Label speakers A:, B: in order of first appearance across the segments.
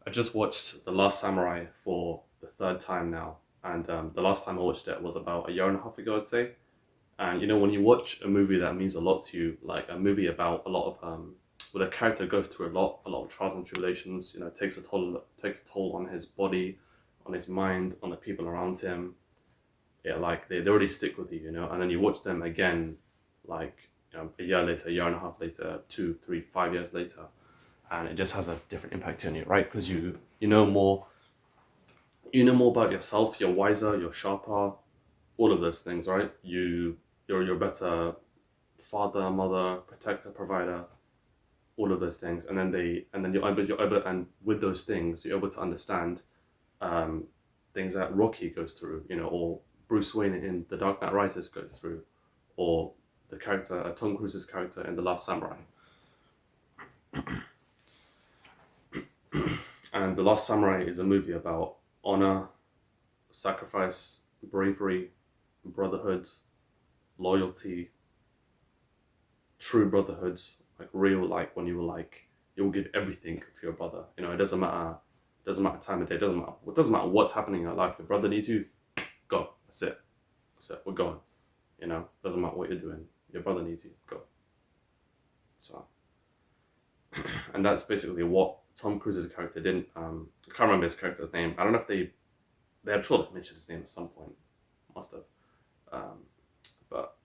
A: I just watched The Last Samurai for the third time now, and the last time I watched it was about a year and a half ago, I'd say. And when you watch a movie that means a lot to you, like a movie about a lot of where the character goes through a lot of trials and tribulations, it takes a toll on his body, on his mind, on the people around him. Yeah, like they already stick with you, and then you watch them again, like a year later, a year and a half later, 2, 3, 5 years later, and it just has a different impact on you, right? Because you know more about yourself, you're wiser, you're sharper, all of those things, right? You're a better father, mother, protector, provider, all of those things, and then you're able, and with those things you're able to understand um, things that Rocky goes through, or Bruce Wayne in The Dark Knight Rises goes through, or the character Tom Cruise's character in The Last Samurai. And The Last Samurai is a movie about honor, sacrifice, bravery, brotherhood, loyalty, true brotherhood, like real, like when you will give everything for your brother. It doesn't matter time of day, it doesn't matter what's happening in your life. Your brother needs you, go. That's it. We're going. Doesn't matter what you're doing. Your brother needs you, go. So, and that's basically what Tom Cruise's character didn't. I can't remember his character's name. I don't know if I'm sure they mentioned his name at some point. Must have. Um, but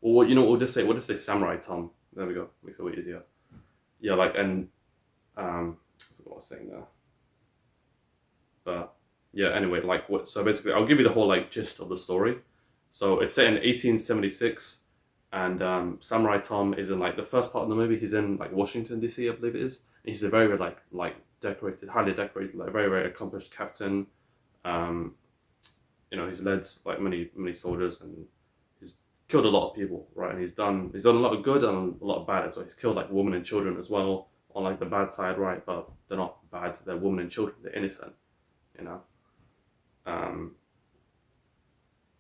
A: Or we'll just say Samurai Tom. There we go. Makes it way easier. Yeah, like and I forgot what I was saying there. But yeah, anyway, like what? So basically, I'll give you the whole like gist of the story. So it's set in 1876, and Samurai Tom is in like the first part of the movie. He's in like Washington D.C., I believe it is. And he's a very like decorated, highly decorated, like very very accomplished captain. Um, he's led like many soldiers, and he's killed a lot of people, right? And he's done a lot of good and a lot of bad as well. He's killed like women and children as well on like the bad side, right? But they're not bad; they're women and children. They're innocent, you know. Um,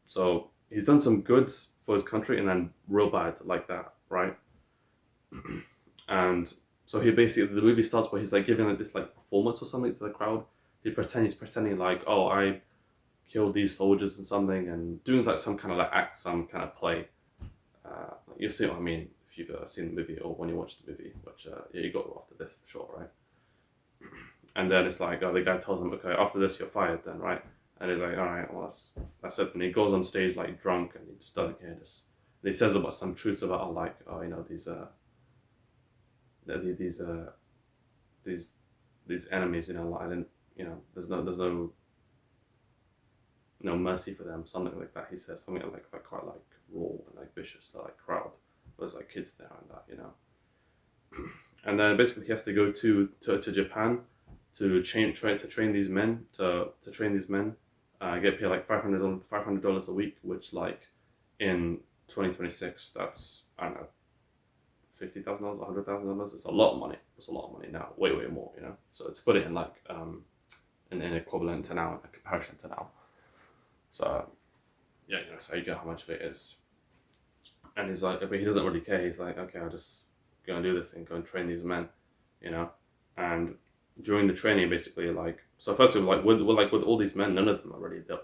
A: so he's done some good for his country, and then real bad like that, right? And so he basically the movie starts where he's like giving like this like performance or something to the crowd. He's pretending like, oh, I killed these soldiers and something, and doing like some kind of like act, some kind of play. You'll see what I mean if you've seen the movie or when you watch the movie, which yeah, you got to after this for sure, right? And then it's like, oh, the guy tells him, okay, after this you're fired, then, right? And he's like, all right, well that's it. And he goes on stage like drunk, and he just doesn't care. And he says about some truths about like, oh, these these these enemies, like I didn't, there's no mercy for them, something like that. He says something like quite like raw and like vicious to like crowd. There's like kids there and that. And then basically he has to go to Japan to train these men to train these men. Get paid like $500 a week, which like in 2026 that's I don't know $50,000, $100,000. It's a lot of money. It's a lot of money now, way more. So to put it in like an equivalent to now, a comparison to now. So yeah, so you get how much of it is. And he's like, but he doesn't really care. He's like, okay, I'll just go and do this and go and train these men, you know. And during the training, basically, like, so first of all, like with all these men, none of them are ready. They're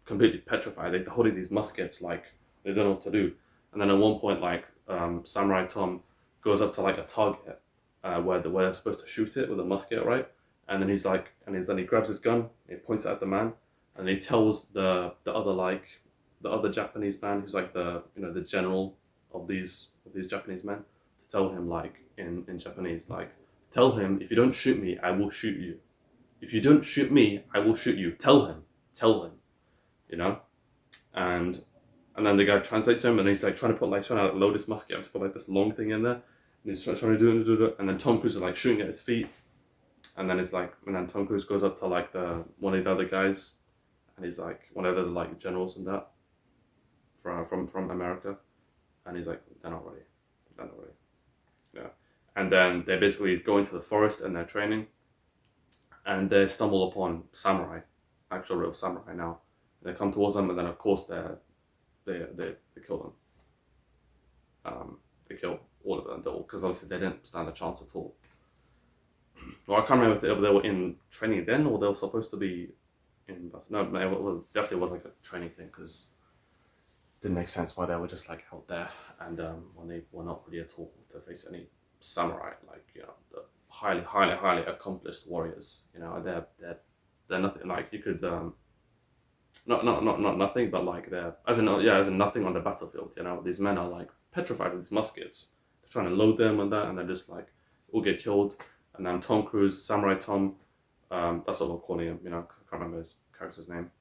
A: completely petrified. They're holding these muskets, like they don't know what to do. And then at one point, like Samurai Tom goes up to like a target where they're supposed to shoot it with a musket, right? And then then he grabs his gun, and he points it at the man, and he tells the other Japanese man who's like the general of these Japanese men to tell him like in Japanese, like, tell him, if you don't shoot me, I will shoot you. If you don't shoot me, I will shoot you. Tell him, you know. And then the guy translates him, and he's like trying to load his musket up to put like this long thing in there, and he's trying to do it, and then Tom Cruise is like shooting at his feet, and then Tom Cruise goes up to like the one of the other guys, and he's like one of the like generals and that from America, and he's like, they're not ready, yeah. And then they basically go into the forest and they're training, and they stumble upon samurai, actual real samurai now. They come towards them, and then of course they kill them. They kill all of them, because obviously they didn't stand a chance at all. Well, I can't remember if they were in training then or they were supposed to be in. No, definitely was like a training thing because it didn't make sense why they were just like out there and when they were not really at all to face any samurai, like the highly accomplished warriors. They're nothing like you could not nothing, but like they're as in nothing on the battlefield. These men are like petrified with these muskets. They're trying to load them and that, and they're just like all get killed. And then Tom Cruise, Samurai Tom, that's what we're calling him. Because I can't remember his character's name.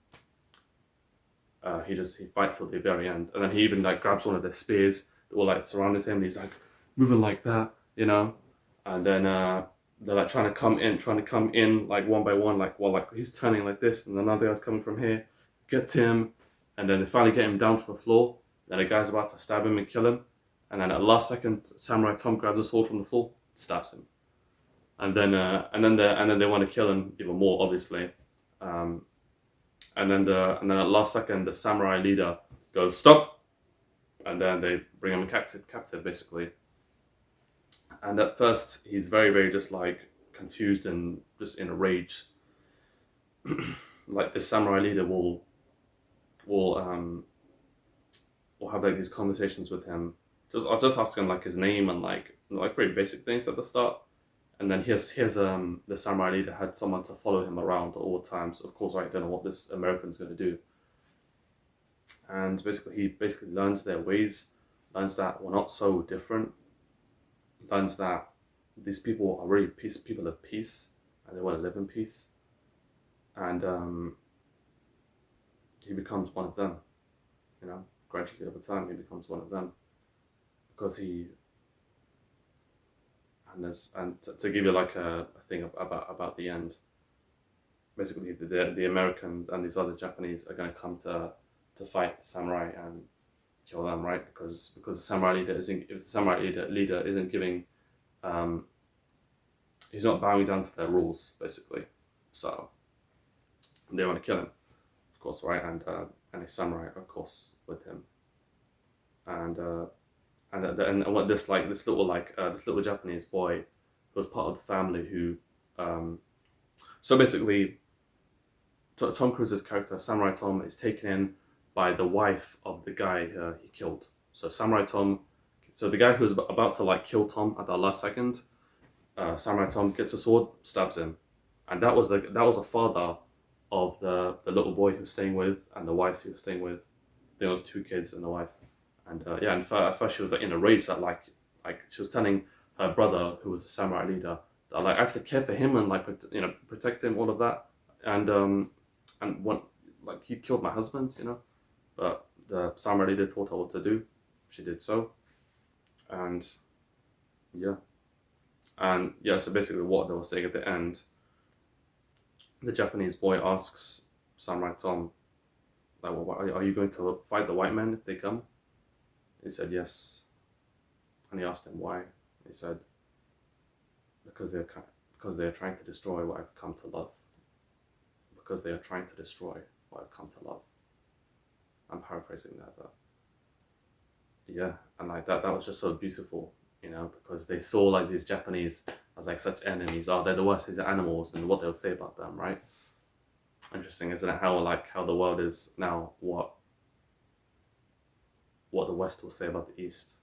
A: He fights till the very end, and then he even like grabs one of their spears that were like surrounded him. And he's like moving like that, and then they're like trying to come in like one by one, like while like he's turning like this, and another guy's coming from here, gets him, and then they finally get him down to the floor. Then the guy's about to stab him and kill him, and then at the last second, Samurai Tom grabs a sword from the floor, stabs him, and then they want to kill him even more, obviously. And then at the last second, the samurai leader goes stop, and then they bring him captive basically. And at first, he's very very just like confused and just in a rage. Like the samurai leader will have like these conversations with him. I'll just ask him like his name and like very basic things at the start. And then here's the samurai leader had someone to follow him around at all times. Of course, right, I don't know what this American's going to do. And he learns their ways, learns that we're not so different, learns that these people are really people of peace, and they want to live in peace. And he becomes one of them. Gradually over time, he becomes one of them because he. And to give you like a thing about the end, basically the Americans and these other Japanese are going to come to fight the samurai and kill them, right? Because the samurai leader isn't giving, he's not bowing down to their rules basically, so they want to kill him, of course, right? And a samurai, of course, with him, and what this little Japanese boy who was part of the family who, so basically, Tom Cruise's character Samurai Tom is taken in by the wife of the guy he killed. So the guy who was about to like kill Tom at that last second, Samurai Tom gets a sword, stabs him, and that was the father of the little boy he was staying with and the wife he was staying with. There was two kids and the wife. And and at first she was like in a rage that like she was telling her brother who was the samurai leader that like I have to care for him and like protect him, all of that, and what like he killed my husband, but the samurai leader told her what to do. She did so, and so basically what they were saying at the end, the Japanese boy asks Samurai Tom like, well, are you going to fight the white men if they come? He said yes, and he asked him why. He said, because they're trying to destroy what I've come to love. Because they are trying to destroy what I've come to love. I'm paraphrasing that, but yeah, and like that was just so beautiful, because they saw like these Japanese as like such enemies. Oh, they're the worst. These are animals, and what they'll say about them, right? Interesting, isn't it? How the world is now. What the West will say about the East.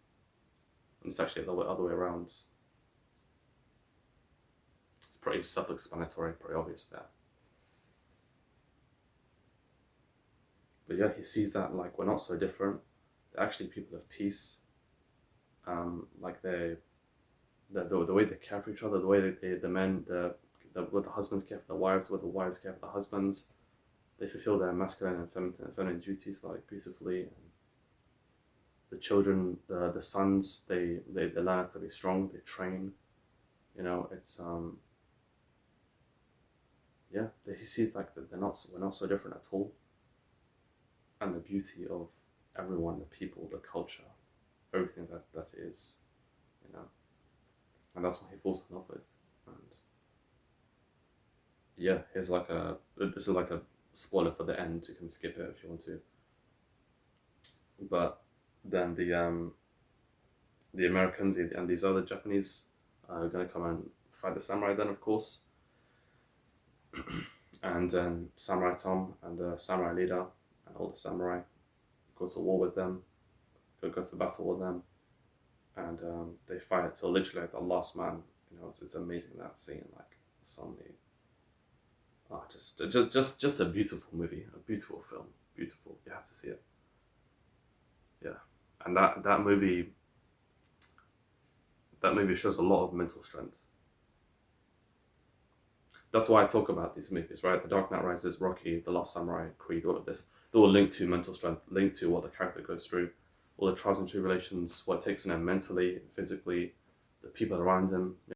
A: And it's actually the other way around. It's pretty self-explanatory, pretty obvious there. But yeah, he sees that like we're not so different. They're actually people of peace. Like the way they care for each other, the way what the husbands care for the wives, what the wives care for the husbands. They fulfill their masculine and feminine duties like beautifully. And the children, the sons, they learn how to be strong. They train. It's he sees like that we're not so different at all. And the beauty of everyone, the people, the culture, everything that it is, and that's what he falls in love with. And yeah, this is like a spoiler for the end. You can skip it if you want to. But then the Americans and these other Japanese are going to come and fight the samurai then, of course. And then Samurai Tom and the samurai leader and all the samurai go to war with them, go to battle with them, and they fight till literally like the last man. You know, it's amazing that scene. Like so many, just a beautiful movie, a beautiful film, beautiful. You have to see it. Yeah, and that movie shows a lot of mental strength. That's why I talk about these movies, right? The Dark Knight Rises, Rocky, The Last Samurai, Creed, all of this. They're all linked to mental strength, linked to what the character goes through, all the trials and tribulations, what it takes on him mentally, physically, the people around him.